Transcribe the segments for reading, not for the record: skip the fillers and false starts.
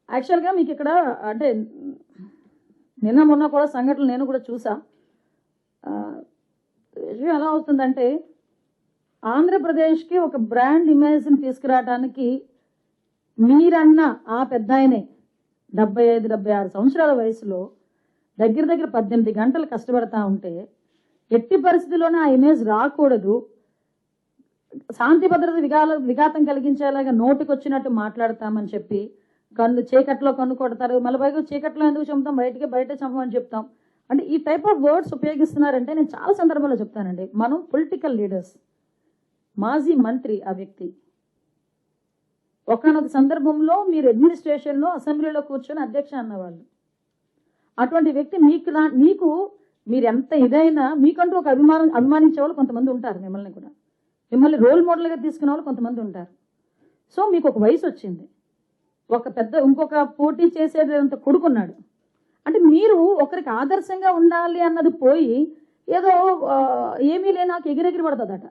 యాక్చువల్గా మీకు ఇక్కడ అంటే నిన్న మొన్న కూడా సంఘటనలు నేను కూడా చూసా. విషయం ఎలా అవుతుందంటే ఆంధ్రప్రదేశ్కి ఒక బ్రాండ్ ఇమేజ్ని తీసుకురావడానికి మీరన్న ఆ పెద్ద ఆయనే 75-76 సంవత్సరాల వయసులో దగ్గర 18 గంటలు కష్టపడతా ఉంటే ఎట్టి పరిస్థితుల్లోనే ఆ ఇమేజ్ రాకూడదు, శాంతి భద్రత విఘాతం కలిగించేలాగా నోటికొచ్చినట్టు మాట్లాడతామని చెప్పి చీకట్లో కన్ను కొడతారు, మళ్ళీ పైగా చీకట్లో ఎందుకు చంపుతాం, బయట చంపమని చెప్తాం అంటే ఈ టైప్ ఆఫ్ వర్డ్స్ ఉపయోగిస్తున్నారంటే నేను చాలా సందర్భాల్లో చెప్తానండి. మనం పొలిటికల్ లీడర్స్, మాజీ మంత్రి ఆ వ్యక్తి, ఒకనొక సందర్భంలో మీరు అడ్మినిస్ట్రేషన్లో అసెంబ్లీలో కూర్చొని అధ్యక్ష అన్నవాళ్ళు. అటువంటి వ్యక్తి మీకు మీరు ఎంత ఇదైనా మీకంటూ ఒక అభిమానించే వాళ్ళు కొంతమంది ఉంటారు, మిమ్మల్ని రోల్ మోడల్గా తీసుకునే వాళ్ళు కొంతమంది ఉంటారు. సో మీకు ఒక వయసు వచ్చింది, ఇంకొక పోటీ చేసేదంత కొడుకున్నాడు అంటే మీరు ఒకరికి ఆదర్శంగా ఉండాలి అన్నది పోయి ఏదో ఏమీ లేనాకు ఎగిరెగిరి పడుతుందట,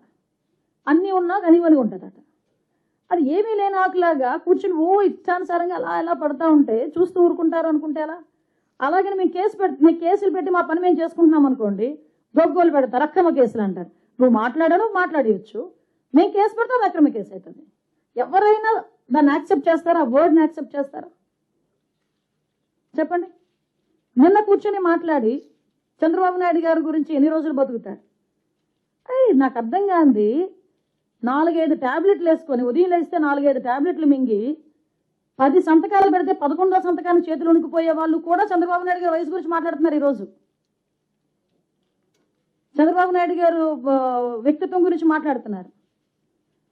అన్నీ ఉన్నా కనివని ఉంటుందట. అది ఏమీ లేనాకులాగా కూర్చుని ఇష్టానుసారంగా అలా ఎలా పడతా ఉంటే చూస్తూ ఊరుకుంటారు అనుకుంటే అలా. అలాగే మేము కేసులు పెట్టి మా పని మేము చేసుకుంటున్నాం అనుకోండి, గొగ్గోలు పెడతారు, అక్రమ కేసులు అంటారు. నువ్వు మాట్లాడవచ్చు, మేము కేసు పెడతాం, అక్రమ కేసు అవుతుంది. ఎవరైనా దాన్ని యాక్సెప్ట్ చేస్తారా? ఆ వర్డ్ని యాక్సెప్ట్ చేస్తారా? చెప్పండి. నిన్న కూర్చొని మాట్లాడి చంద్రబాబు నాయుడు గారి గురించి ఎన్ని రోజులు బతుకుతారు? నాకు అర్థం కాంది, 4-5 ట్యాబ్లెట్లు వేసుకొని ఉదయం లేస్తే 4-5 ట్యాబ్లెట్లు మింగి 10 సంతకాలు పెడితే 11వ సంతకాన్ని చేతులు ఉనికిపోయే వాళ్ళు కూడా చంద్రబాబు నాయుడు గారి వయసు గురించి మాట్లాడుతున్నారు ఈరోజు. చంద్రబాబు నాయుడు గారు వ్యక్తిత్వం గురించి మాట్లాడుతున్నారు.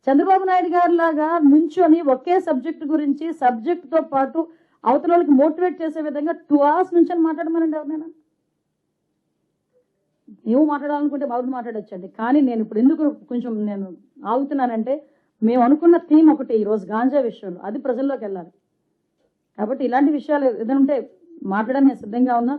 చంద్రబాబు నాయుడు గారి లాగా నుంచొని ఒకే సబ్జెక్టు గురించి సబ్జెక్టుతో పాటు అవతల వాళ్ళకి మోటివేట్ చేసే విధంగా 2 hours నుంచి మాట్లాడమనండి ఎవరినైనా. నువ్వు మాట్లాడాలనుకుంటే బాబు మాట్లాడొచ్చండి, కానీ నేను ఇప్పుడు ఎందుకు కొంచెం నేను ఆగుతున్నానంటే మేము అనుకున్న థీమ్ ఒకటి ఈరోజు గాంజా విషయంలో, అది ప్రజల్లోకి వెళ్ళాలి. కాబట్టి ఇలాంటి విషయాలు ఏదైనా ఉంటే మాట్లాడడానికి నేను సిద్ధంగా ఉన్నా.